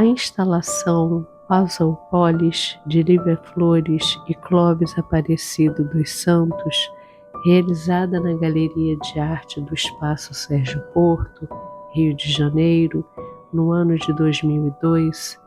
instalação Puzzle Polis de Lívia Flores e Clóvis Aparecido dos Santos, realizada na Galeria de Arte do Espaço Sérgio Porto, Rio de Janeiro, no ano de 2002,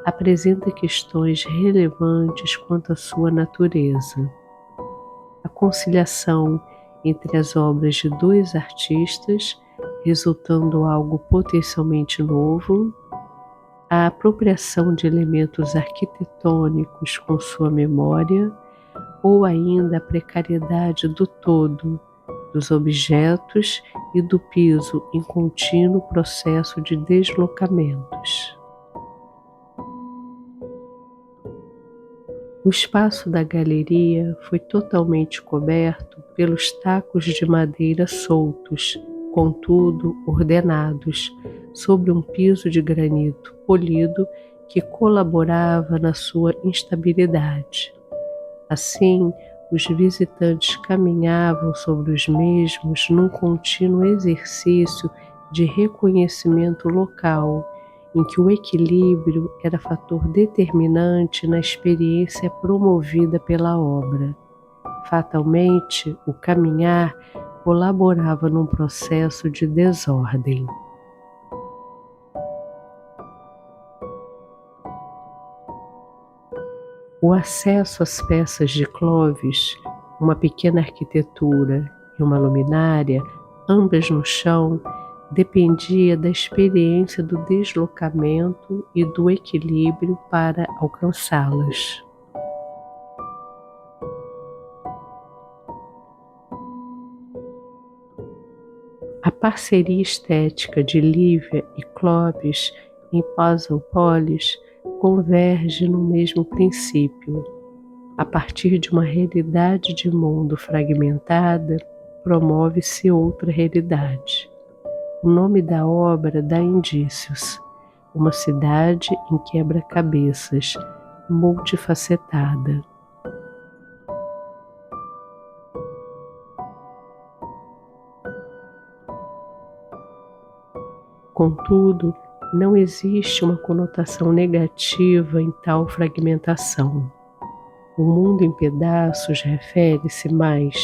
apresenta questões relevantes quanto à sua natureza. A conciliação entre as obras de dois artistas, resultando algo potencialmente novo, a apropriação de elementos arquitetônicos com sua memória, ou ainda a precariedade do todo, dos objetos e do piso em contínuo processo de deslocamentos. O espaço da galeria foi totalmente coberto pelos tacos de madeira soltos, contudo ordenados, sobre um piso de granito polido que colaborava na sua instabilidade. Assim, os visitantes caminhavam sobre os mesmos num contínuo exercício de reconhecimento local, em que o equilíbrio era fator determinante na experiência promovida pela obra. Fatalmente, o caminhar colaborava num processo de desordem. O acesso às peças de Clóvis, uma pequena arquitetura e uma luminária, ambas no chão, dependia da experiência do deslocamento e do equilíbrio para alcançá-las. A parceria estética de Lívia e Clóvis em Puzzle Polis converge no mesmo princípio. A partir de uma realidade de mundo fragmentada, promove-se outra realidade. O nome da obra dá indícios. Uma cidade em quebra-cabeças, multifacetada. Contudo, não existe uma conotação negativa em tal fragmentação. O mundo em pedaços refere-se mais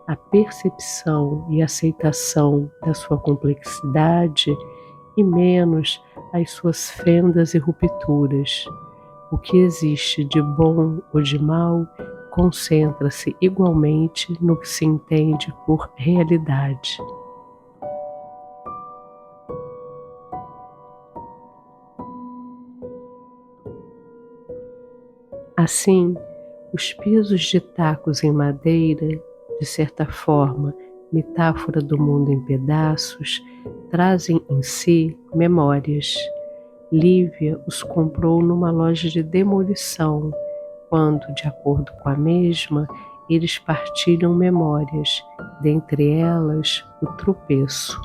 à percepção e aceitação da sua complexidade e menos às suas fendas e rupturas. O que existe de bom ou de mal concentra-se igualmente no que se entende por realidade. Assim, os pisos de tacos em madeira, de certa forma, metáfora do mundo em pedaços, trazem em si memórias. Lívia os comprou numa loja de demolição, quando, de acordo com a mesma, eles partilham memórias, dentre elas o tropeço.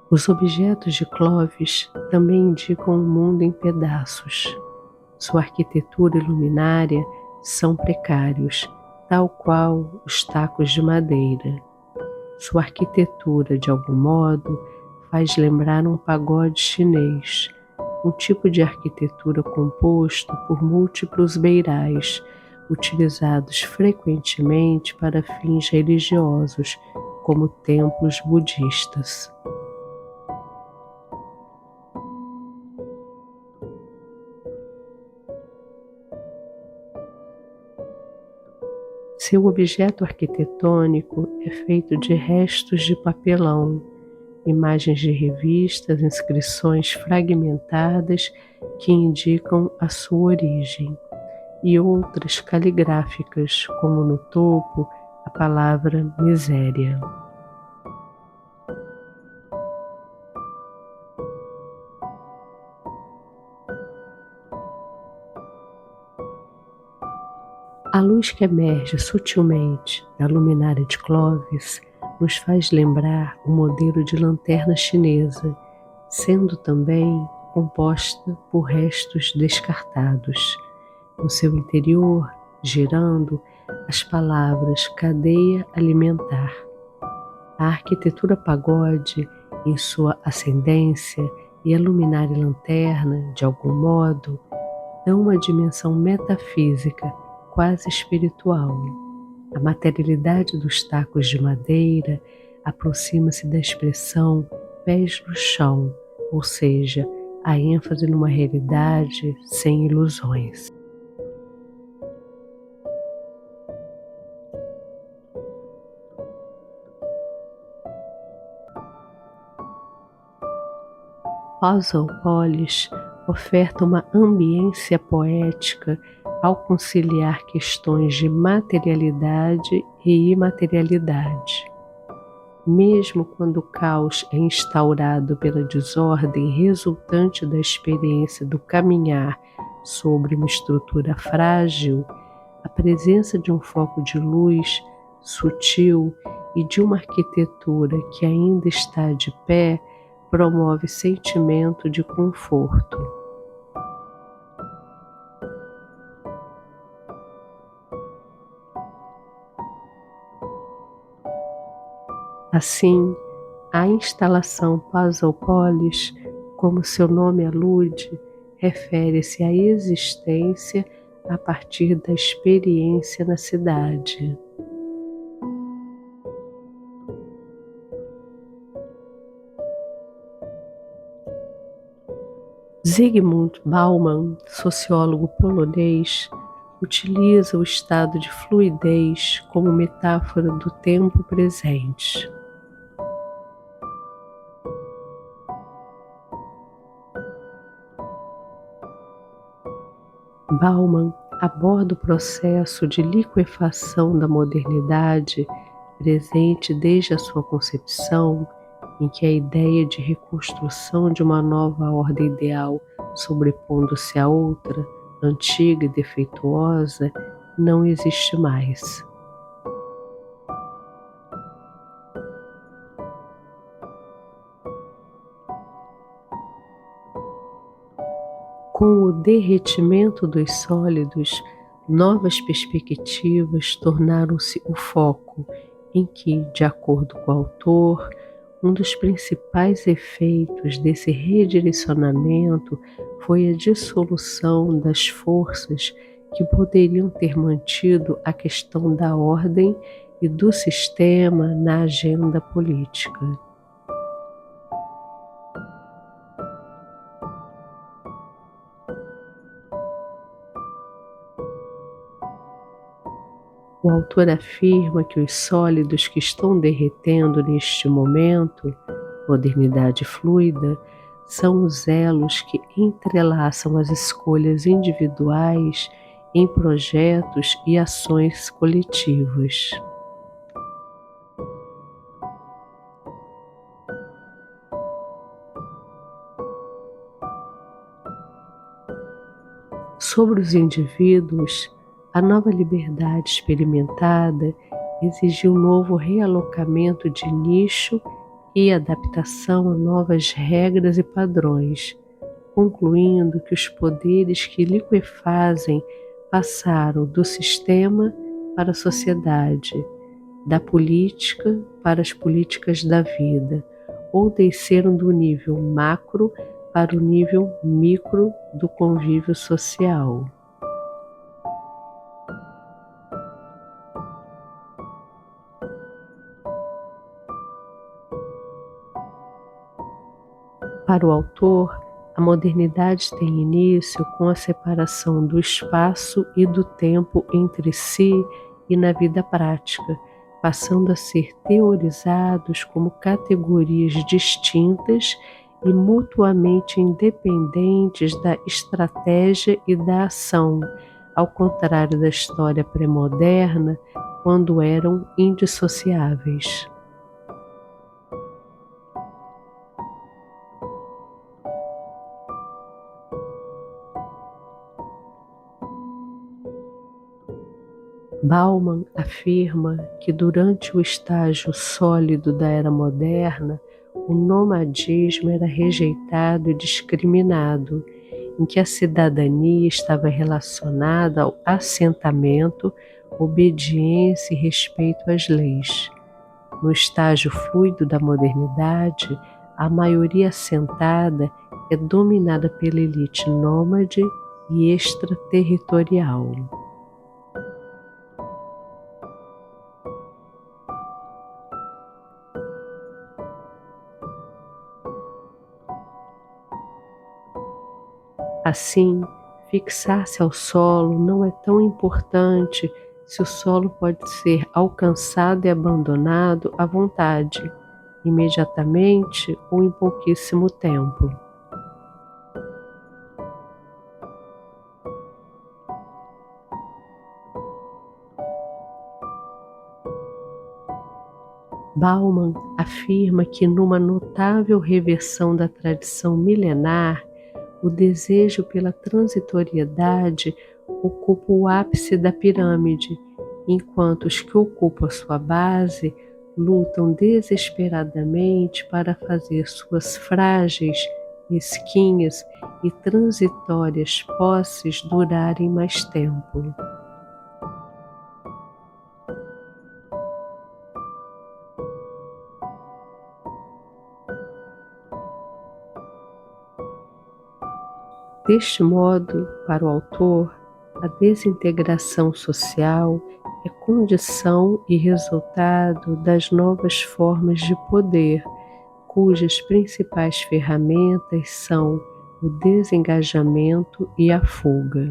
Os objetos de Clóvis também indicam um mundo em pedaços. Sua arquitetura e luminária são precários, tal qual os tacos de madeira. Sua arquitetura, de algum modo, faz lembrar um pagode chinês, um tipo de arquitetura composto por múltiplos beirais, utilizados frequentemente para fins religiosos, como templos budistas. Seu objeto arquitetônico é feito de restos de papelão, imagens de revistas, inscrições fragmentadas que indicam a sua origem, e outras caligráficas, como no topo a palavra miséria. A luz que emerge sutilmente da luminária de Clóvis nos faz lembrar o modelo de lanterna chinesa, sendo também composta por restos descartados. No seu interior, girando, as palavras cadeia alimentar. A arquitetura pagode, em sua ascendência, e a luminária e lanterna, de algum modo, dão uma dimensão metafísica, quase espiritual. A materialidade dos tacos de madeira aproxima-se da expressão pés no chão, ou seja, a ênfase numa realidade sem ilusões. Puzzle Polish oferta uma ambiência poética ao conciliar questões de materialidade e imaterialidade. Mesmo quando o caos é instaurado pela desordem resultante da experiência do caminhar sobre uma estrutura frágil, a presença de um foco de luz sutil e de uma arquitetura que ainda está de pé promove sentimento de conforto. Assim, a instalação Puzzle Polish, como seu nome alude, refere-se à existência a partir da experiência na cidade. Zygmunt Bauman, sociólogo polonês, utiliza o estado de fluidez como metáfora do tempo presente. Bauman aborda o processo de liquefação da modernidade, presente desde a sua concepção, em que a ideia de reconstrução de uma nova ordem ideal sobrepondo-se a outra, antiga e defeituosa, não existe mais. Com o derretimento dos sólidos, novas perspectivas tornaram-se o foco, em que, de acordo com o autor, um dos principais efeitos desse redirecionamento foi a dissolução das forças que poderiam ter mantido a questão da ordem e do sistema na agenda política. O autor afirma que os sólidos que estão derretendo neste momento, modernidade fluida, são os elos que entrelaçam as escolhas individuais em projetos e ações coletivas. Sobre os indivíduos, a nova liberdade experimentada exigiu um novo realocamento de nicho e adaptação a novas regras e padrões, concluindo que os poderes que liquefazem passaram do sistema para a sociedade, da política para as políticas da vida, ou desceram do nível macro para o nível micro do convívio social. Para o autor, a modernidade tem início com a separação do espaço e do tempo entre si e na vida prática, passando a ser teorizados como categorias distintas e mutuamente independentes da estratégia e da ação, ao contrário da história pré-moderna, quando eram indissociáveis. Bauman afirma que durante o estágio sólido da era moderna, o nomadismo era rejeitado e discriminado, em que a cidadania estava relacionada ao assentamento, obediência e respeito às leis. No estágio fluido da modernidade, a maioria assentada é dominada pela elite nômade e extraterritorial. Assim, fixar-se ao solo não é tão importante se o solo pode ser alcançado e abandonado à vontade, imediatamente ou em pouquíssimo tempo. Bauman afirma que, numa notável reversão da tradição milenar, o desejo pela transitoriedade ocupa o ápice da pirâmide, enquanto os que ocupam sua base lutam desesperadamente para fazer suas frágeis, mesquinhas e transitórias posses durarem mais tempo. Deste modo, para o autor, a desintegração social é condição e resultado das novas formas de poder, cujas principais ferramentas são o desengajamento e a fuga.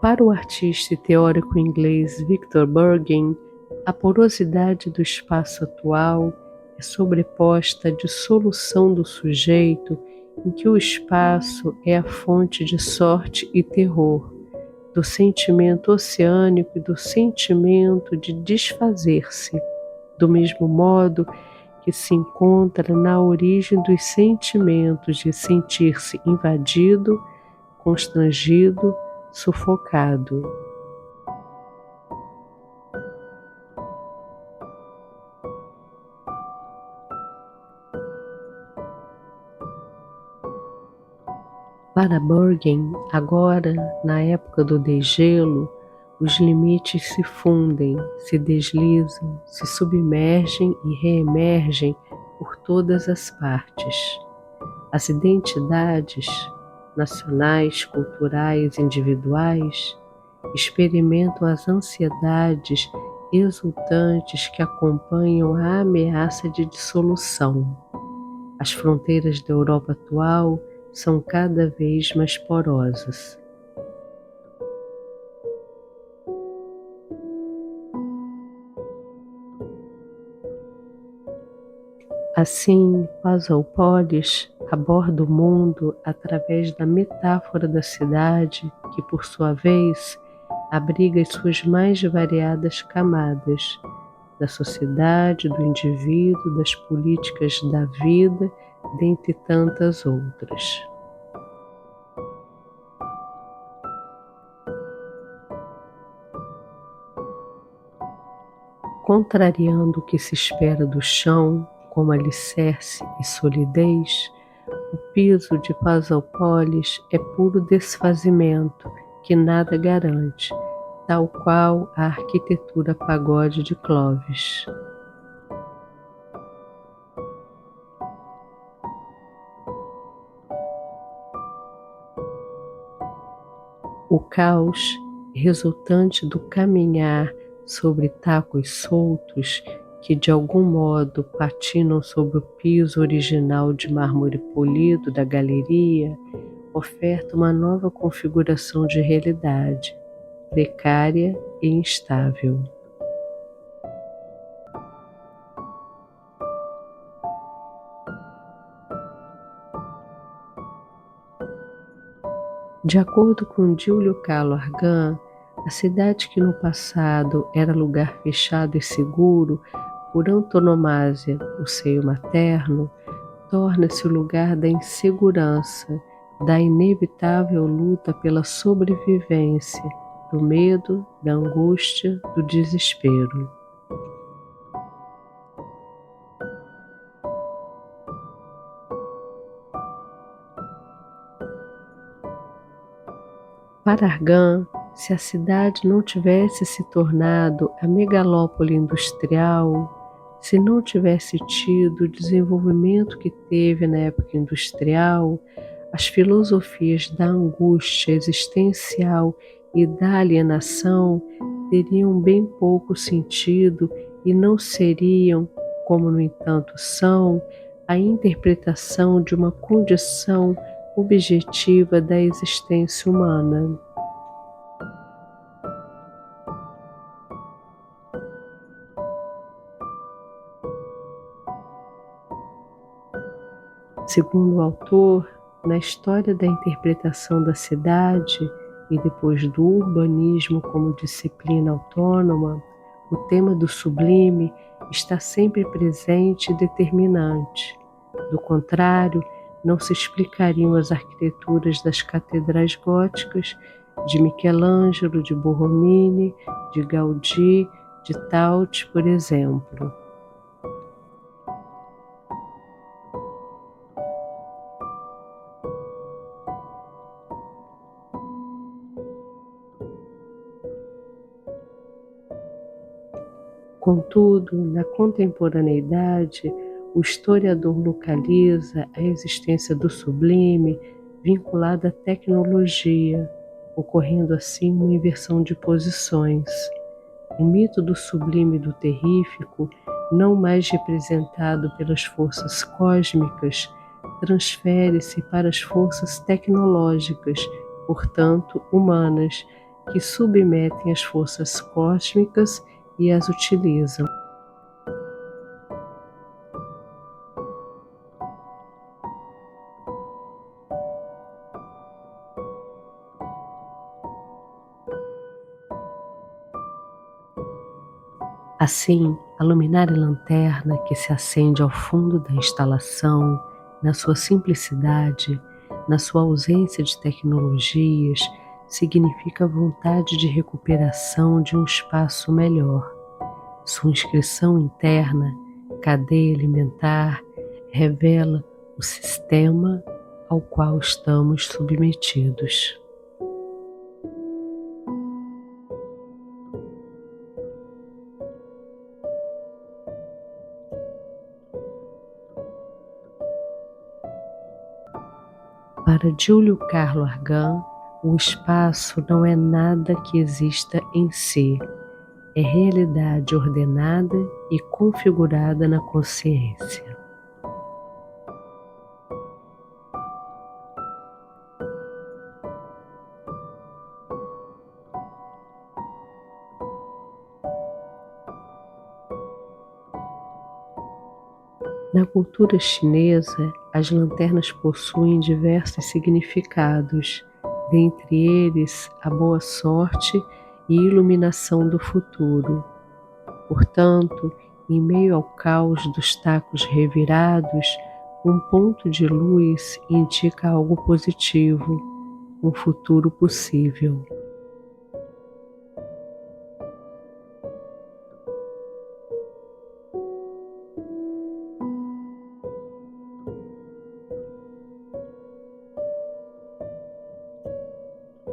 Para o artista e teórico inglês Victor Bergen, a porosidade do espaço atual é sobreposta à dissolução do sujeito, em que o espaço é a fonte de sorte e terror, do sentimento oceânico e do sentimento de desfazer-se, do mesmo modo que se encontra na origem dos sentimentos de sentir-se invadido, constrangido, sufocado. Para Bergen, agora, na época do degelo, os limites se fundem, se deslizam, se submergem e reemergem por todas as partes. As identidades nacionais, culturais, individuais experimentam as ansiedades exultantes que acompanham a ameaça de dissolução. As fronteiras da Europa atual são cada vez mais porosas. Assim, Pasaupolis aborda o mundo através da metáfora da cidade, que, por sua vez, abriga as suas mais variadas camadas, da sociedade, do indivíduo, das políticas da vida, dentre tantas outras. Contrariando o que se espera do chão, como alicerce e solidez, o piso de Pasaupolis é puro desfazimento, que nada garante, tal qual a arquitetura pagode de Clovis. O caos, resultante do caminhar sobre tacos soltos que de algum modo patinam sobre o piso original de mármore polido da galeria, oferta uma nova configuração de realidade, precária e instável. De acordo com Giulio Carlo Argan, a cidade que no passado era lugar fechado e seguro, por antonomasia, o seio materno, torna-se o lugar da insegurança, da inevitável luta pela sobrevivência, do medo, da angústia, do desespero. Para Argan, se a cidade não tivesse se tornado a megalópole industrial, se não tivesse tido o desenvolvimento que teve na época industrial, as filosofias da angústia existencial e da alienação teriam bem pouco sentido e não seriam, como no entanto são, a interpretação de uma condição objetiva da existência humana. Segundo o autor, na história da interpretação da cidade e depois do urbanismo como disciplina autônoma, o tema do sublime está sempre presente e determinante. Do contrário, não se explicariam as arquiteturas das catedrais góticas de Michelangelo, de Borromini, de Gaudí, de Taut, por exemplo. Contudo, na contemporaneidade, o historiador localiza a existência do sublime vinculada à tecnologia, ocorrendo assim uma inversão de posições. O mito do sublime e do terrífico, não mais representado pelas forças cósmicas, transfere-se para as forças tecnológicas, portanto humanas, que submetem as forças cósmicas e as utilizam. Assim, a luminária lanterna que se acende ao fundo da instalação, na sua simplicidade, na sua ausência de tecnologias, significa a vontade de recuperação de um espaço melhor. Sua inscrição interna, cadeia alimentar, revela o sistema ao qual estamos submetidos. Para Giulio Carlo Argan, o espaço não é nada que exista em si, é realidade ordenada e configurada na consciência. Na cultura chinesa, as lanternas possuem diversos significados, dentre eles a boa sorte e iluminação do futuro. Portanto, em meio ao caos dos tacos revirados, um ponto de luz indica algo positivo, um futuro possível.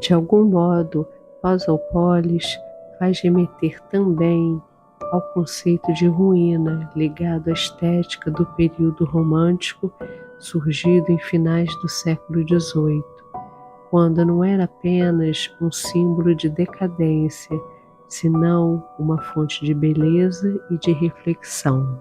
De algum modo, Pasópolis faz remeter também ao conceito de ruína ligado à estética do período romântico surgido em finais do século XVIII, quando não era apenas um símbolo de decadência, senão uma fonte de beleza e de reflexão.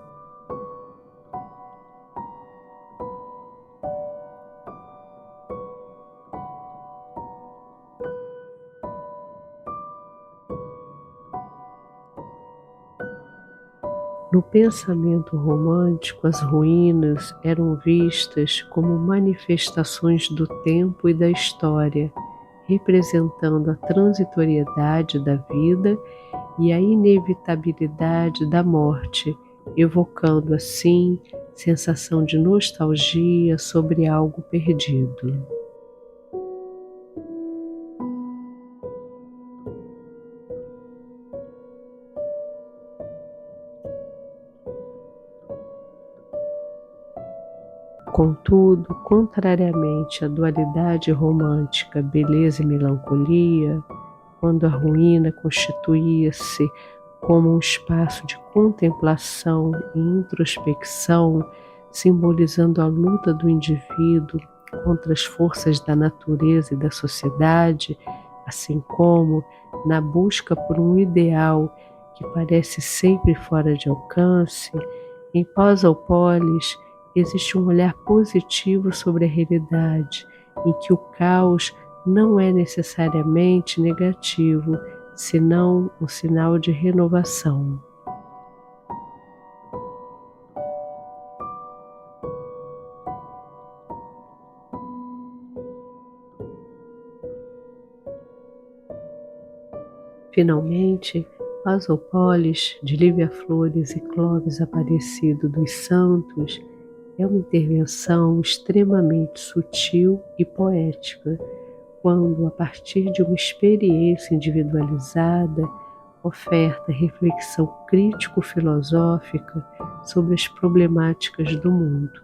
No pensamento romântico, as ruínas eram vistas como manifestações do tempo e da história, representando a transitoriedade da vida e a inevitabilidade da morte, evocando assim sensação de nostalgia sobre algo perdido. Contudo, contrariamente à dualidade romântica, beleza e melancolia, quando a ruína constituía-se como um espaço de contemplação e introspecção, simbolizando a luta do indivíduo contra as forças da natureza e da sociedade, assim como na busca por um ideal que parece sempre fora de alcance, em Pós-Polis existe um olhar positivo sobre a realidade, em que o caos não é necessariamente negativo, senão um sinal de renovação. Finalmente, Pasópolis, de Lívia Flores e Clóvis Aparecido dos Santos, é uma intervenção extremamente sutil e poética, quando, a partir de uma experiência individualizada, oferta reflexão crítico-filosófica sobre as problemáticas do mundo.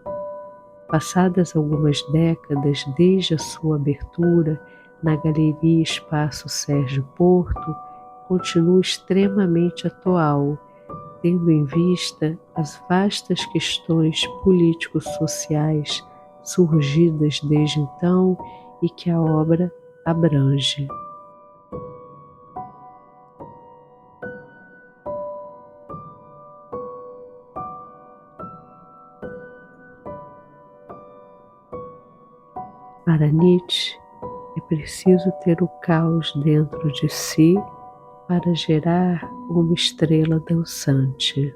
Passadas algumas décadas desde a sua abertura na Galeria Espaço Sérgio Porto, continua extremamente atual, tendo em vista as vastas questões político-sociais surgidas desde então e que a obra abrange. Para Nietzsche, é preciso ter o caos dentro de si para gerar uma estrela dançante.